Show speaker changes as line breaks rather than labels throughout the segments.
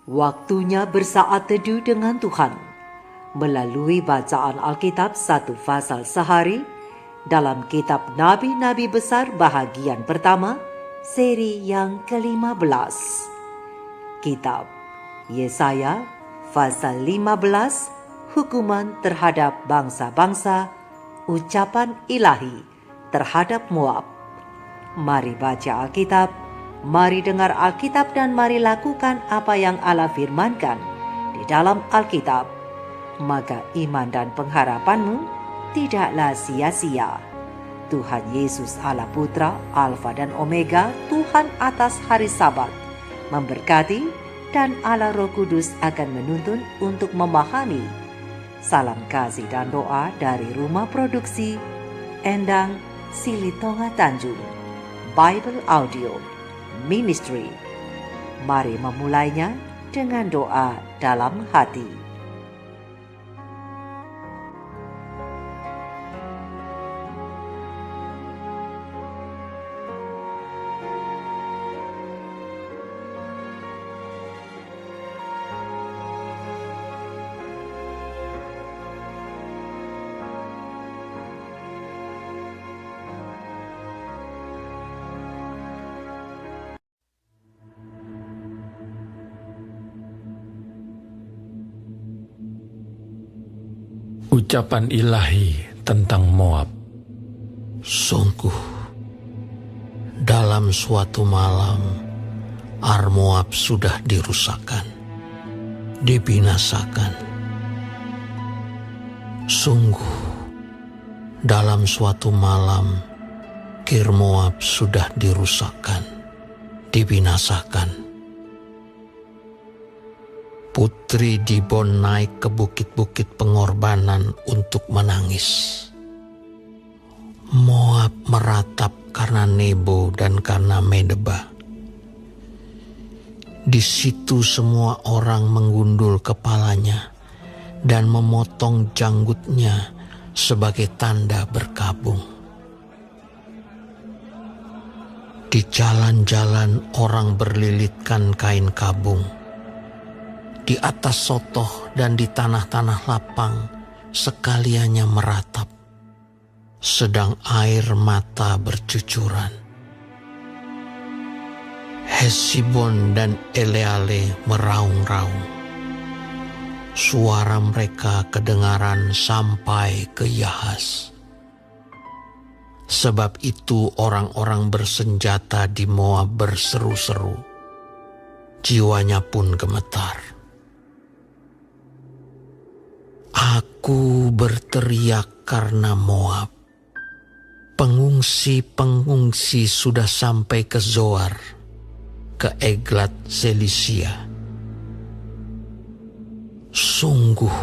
Waktunya bersaat teduh dengan Tuhan melalui bacaan Alkitab satu pasal sehari dalam kitab Nabi-Nabi Besar bahagian pertama, seri yang ke-15. Kitab Yesaya pasal 15, hukuman terhadap bangsa-bangsa, ucapan ilahi terhadap Moab. Mari baca Alkitab, mari dengar Alkitab, dan mari lakukan apa yang Allah firmankan di dalam Alkitab. Maka iman dan pengharapanmu tidaklah sia-sia. Tuhan Yesus Allah Putra, Alfa dan Omega, Tuhan atas hari Sabat, memberkati, dan Allah Roh Kudus akan menuntun untuk memahami. Salam kasih dan doa dari Rumah Produksi Endang Silitonga Tanjung Bible Audio Ministry. Mari memulainya dengan doa dalam hati.
Ucapan ilahi tentang Moab.
Sungguh, dalam suatu malam, Moab sudah dirusakkan, dibinasakan. Sungguh, dalam suatu malam, Kir Moab sudah dirusakkan, dibinasakan. Putri Dibon naik ke bukit-bukit pengorbanan untuk menangis. Moab meratap karena Nebo dan karena Medeba. Di situ semua orang menggundul kepalanya dan memotong janggutnya sebagai tanda berkabung. Di jalan-jalan orang berlilitkan kain kabung. Di atas sotoh dan di tanah-tanah lapang sekaliannya meratap, sedang air mata bercucuran. Hesibon dan Eleale meraung-raung. Suara mereka kedengaran sampai ke Yahas. Sebab itu orang-orang bersenjata di Moab berseru-seru. Jiwanya pun gemetar. Aku berteriak karena Moab. Pengungsi-pengungsi sudah sampai ke Zoar, ke Eglat Selisia. Sungguh,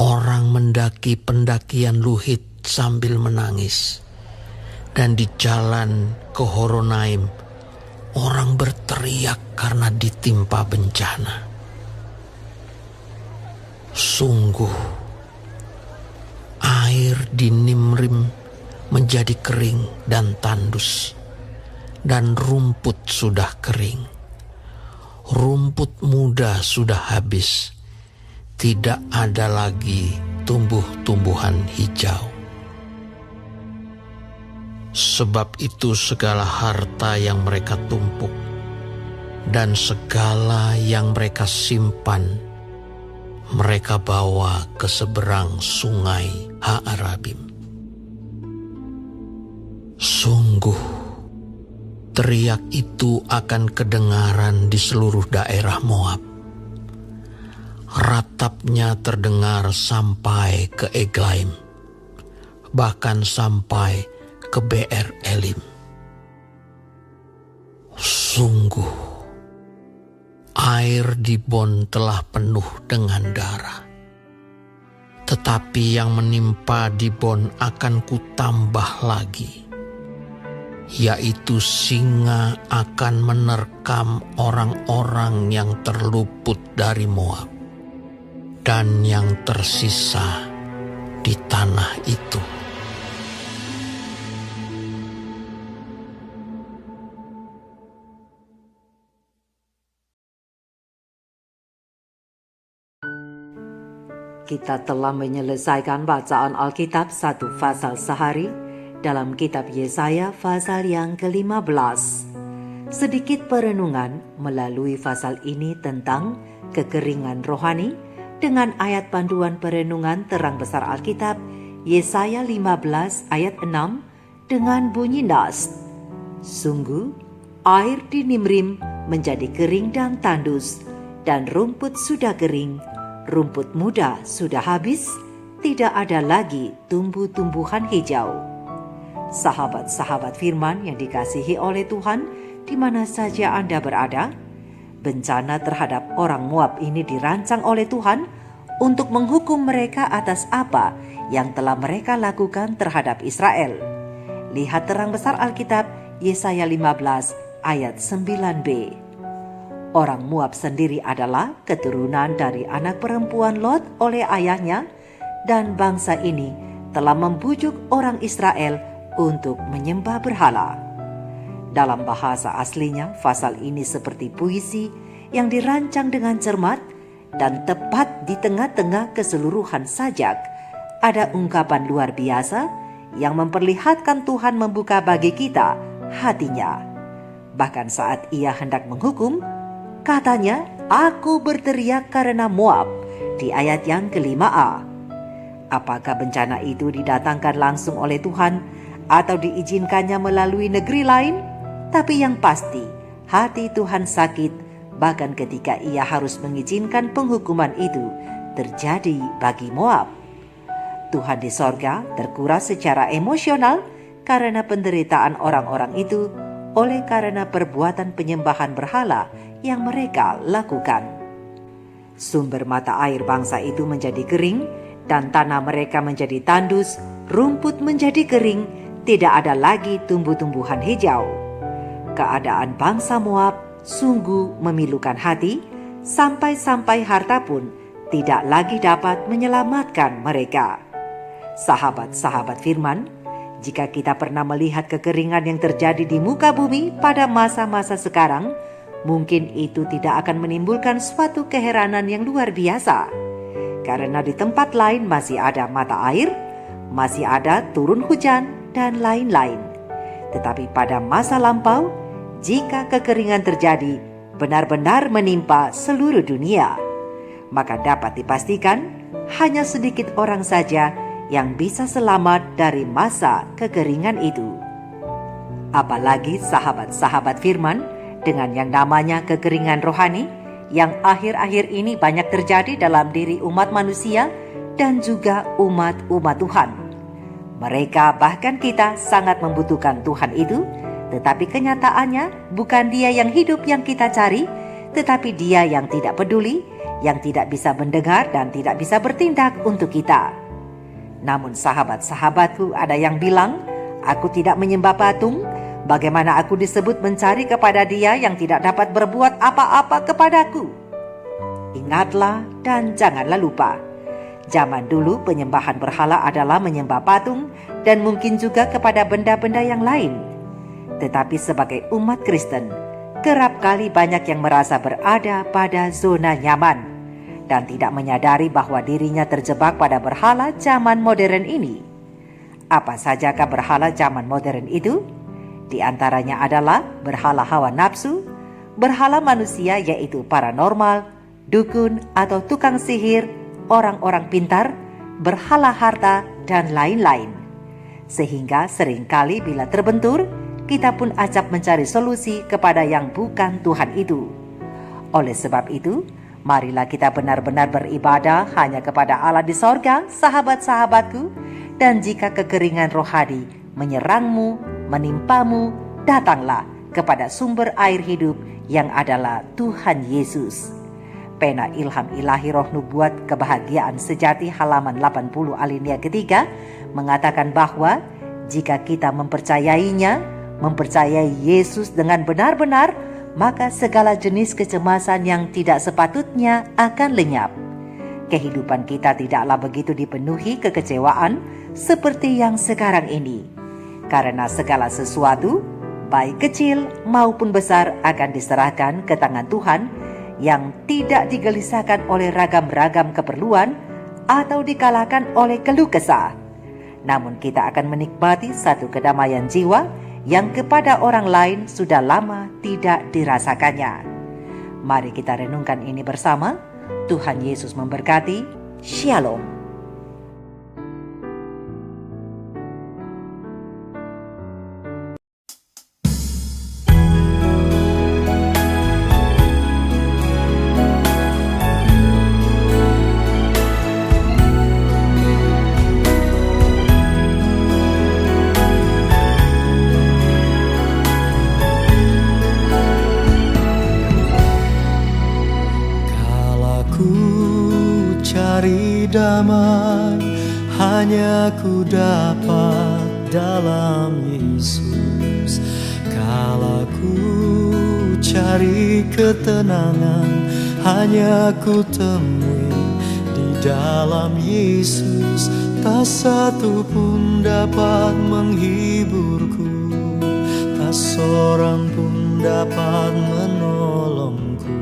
orang mendaki pendakian Luhit sambil menangis. Dan di jalan ke Horonaim, orang berteriak karena ditimpa bencana. Sungguh, air di Nimrim menjadi kering dan tandus, dan rumput sudah kering. Rumput muda sudah habis, tidak ada lagi tumbuh-tumbuhan hijau. Sebab itu segala harta yang mereka tumpuk dan segala yang mereka simpan, mereka bawa ke seberang sungai Ha-arabim. Sungguh, teriak itu akan kedengaran di seluruh daerah Moab. Ratapnya terdengar sampai ke Eglaim, bahkan sampai ke Beer Elim. Sungguh, air Dibon telah penuh dengan darah. Tetapi yang menimpa Dibon akan kutambah lagi, yaitu singa akan menerkam orang-orang yang terluput dari Moab dan yang tersisa di tanah itu.
Kita telah menyelesaikan bacaan Alkitab satu pasal sehari dalam kitab Yesaya pasal yang ke-15. Sedikit perenungan melalui pasal ini tentang kekeringan rohani dengan ayat panduan perenungan terang besar Alkitab Yesaya 15 ayat 6 dengan bunyi nas. Sungguh, air di Nimrim menjadi kering dan tandus, dan rumput sudah kering, rumput muda sudah habis, tidak ada lagi tumbuh-tumbuhan hijau. Sahabat-sahabat firman yang dikasihi oleh Tuhan, di mana saja Anda berada, bencana terhadap orang Moab ini dirancang oleh Tuhan untuk menghukum mereka atas apa yang telah mereka lakukan terhadap Israel. Lihat terang besar Alkitab Yesaya 15 ayat 9b. Orang Moab sendiri adalah keturunan dari anak perempuan Lot oleh ayahnya, dan bangsa ini telah membujuk orang Israel untuk menyembah berhala. Dalam bahasa aslinya, pasal ini seperti puisi yang dirancang dengan cermat dan tepat di tengah-tengah keseluruhan sajak. Ada ungkapan luar biasa yang memperlihatkan Tuhan membuka bagi kita hatinya. Bahkan saat ia hendak menghukum, katanya, "Aku berteriak karena Moab," di ayat yang ke-5a. Apakah bencana itu didatangkan langsung oleh Tuhan atau diizinkannya melalui negeri lain? Tapi yang pasti, hati Tuhan sakit bahkan ketika ia harus mengizinkan penghukuman itu terjadi bagi Moab. Tuhan di sorga terkuras secara emosional karena penderitaan orang-orang itu oleh karena perbuatan penyembahan berhala yang mereka lakukan. Sumber mata air bangsa itu menjadi kering dan tanah mereka menjadi tandus, rumput menjadi kering, tidak ada lagi tumbuh-tumbuhan hijau. Keadaan bangsa Moab sungguh memilukan hati, sampai-sampai harta pun tidak lagi dapat menyelamatkan mereka. Sahabat-sahabat firman, jika kita pernah melihat kekeringan yang terjadi di muka bumi pada masa-masa sekarang, mungkin itu tidak akan menimbulkan suatu keheranan yang luar biasa. Karena di tempat lain masih ada mata air, masih ada turun hujan, dan lain-lain. Tetapi pada masa lampau, jika kekeringan terjadi benar-benar menimpa seluruh dunia, maka dapat dipastikan hanya sedikit orang saja yang bisa selamat dari masa kekeringan itu. Apalagi sahabat-sahabat firman dengan yang namanya kekeringan rohani yang akhir-akhir ini banyak terjadi dalam diri umat manusia dan juga umat-umat Tuhan. Mereka bahkan kita sangat membutuhkan Tuhan itu, tetapi kenyataannya bukan Dia yang hidup yang kita cari, tetapi Dia yang tidak peduli, yang tidak bisa mendengar dan tidak bisa bertindak untuk kita. Namun sahabat-sahabatku, ada yang bilang, "Aku tidak menyembah patung. Bagaimana aku disebut mencari kepada Dia yang tidak dapat berbuat apa-apa kepadaku?" Ingatlah dan janganlah lupa, zaman dulu penyembahan berhala adalah menyembah patung dan mungkin juga kepada benda-benda yang lain. Tetapi sebagai umat Kristen, kerap kali banyak yang merasa berada pada zona nyaman dan tidak menyadari bahwa dirinya terjebak pada berhala zaman modern ini. Apa sajakah berhala zaman modern itu? Di antaranya adalah berhala hawa nafsu, berhala manusia yaitu paranormal, dukun atau tukang sihir, orang-orang pintar, berhala harta, dan lain-lain. Sehingga seringkali bila terbentur, kita pun acap mencari solusi kepada yang bukan Tuhan itu. Oleh sebab itu, marilah kita benar-benar beribadah hanya kepada Allah di sorga, sahabat-sahabatku. Dan jika kekeringan rohani menyerangmu, menimpamu, datanglah kepada sumber air hidup yang adalah Tuhan Yesus. Pena Ilham Ilahi Roh Nubuat Kebahagiaan Sejati halaman 80 alinea ketiga mengatakan bahwa jika kita mempercayainya, mempercayai Yesus dengan benar-benar, maka segala jenis kecemasan yang tidak sepatutnya akan lenyap. Kehidupan kita tidaklah begitu dipenuhi kekecewaan seperti yang sekarang ini. Karena segala sesuatu, baik kecil maupun besar, akan diserahkan ke tangan Tuhan yang tidak digelisahkan oleh ragam-ragam keperluan atau dikalahkan oleh keluh kesah. Namun kita akan menikmati satu kedamaian jiwa yang kepada orang lain sudah lama tidak dirasakannya. Mari kita renungkan ini bersama. Tuhan Yesus memberkati. Shalom.
Cari damai hanya ku dapat dalam Yesus. Kala ku cari ketenangan hanya ku temui di dalam Yesus. Tak satu pun dapat menghiburku, tak seorang pun dapat menolongku.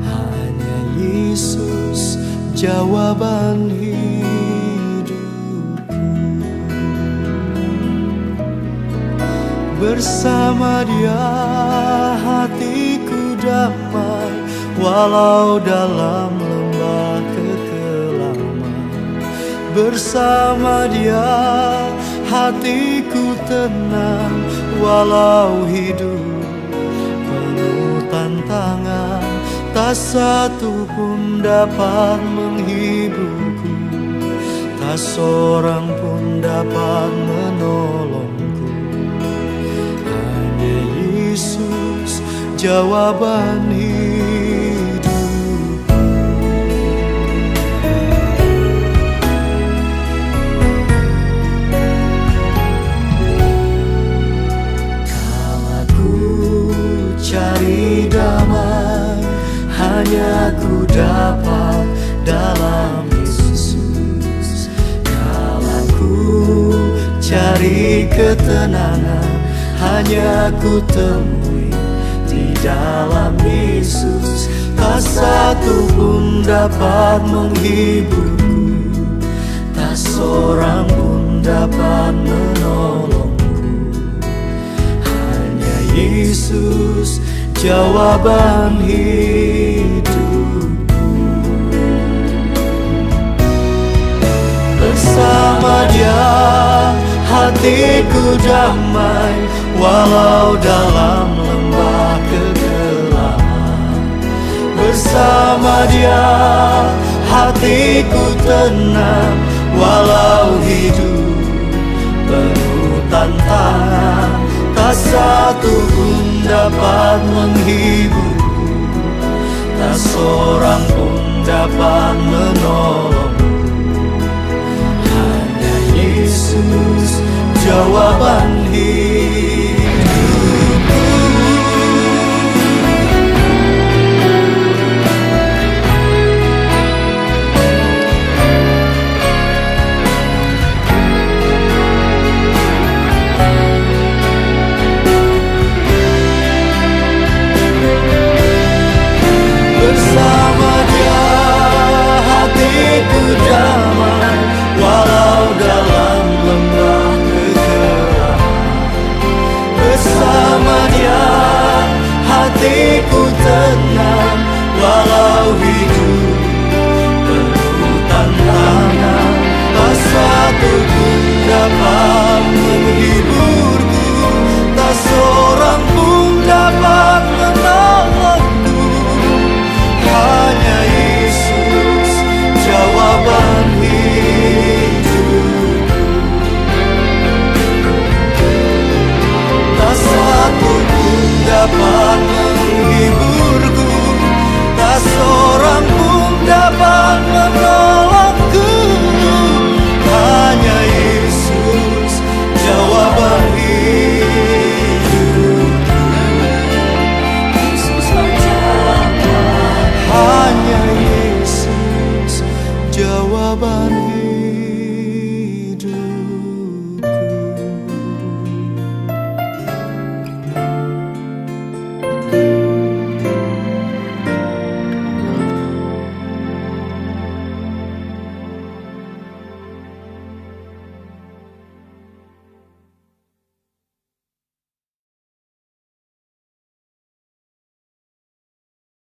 Hanya Yesus jawaban hidupku. Bersama Dia hatiku damai, walau dalam lembah kekelaman. Bersama Dia hatiku tenang, walau hidup penuh tantangan. Tak satu pun dapat menghiburku, tak seorang pun dapat menolongku. Hanya Yesus jawaban hidupku. Kala ku cari damai hanya ku dapat dalam Yesus. Kala ku cari ketenangan hanya ku temui di dalam Yesus. Tak satu pun dapat menghiburku, tak seorang pun dapat menolongku. Hanya Yesus jawaban hidupku. Bersama Dia hatiku damai, walau dalam lembah kegelapan. Bersama Dia hatiku tenang, walau hidup penuh tantangan. Tak satu pun dapat menghiburku, tak seorang pun dapat menolongku. Hanya Yesus jawaban hidupku. Bersama Dia hatiku damai, walau dalam lembah kegelapan. Bersama Dia hatiku tenang, walau hidup penuh tantangan. Tak satu pun dapat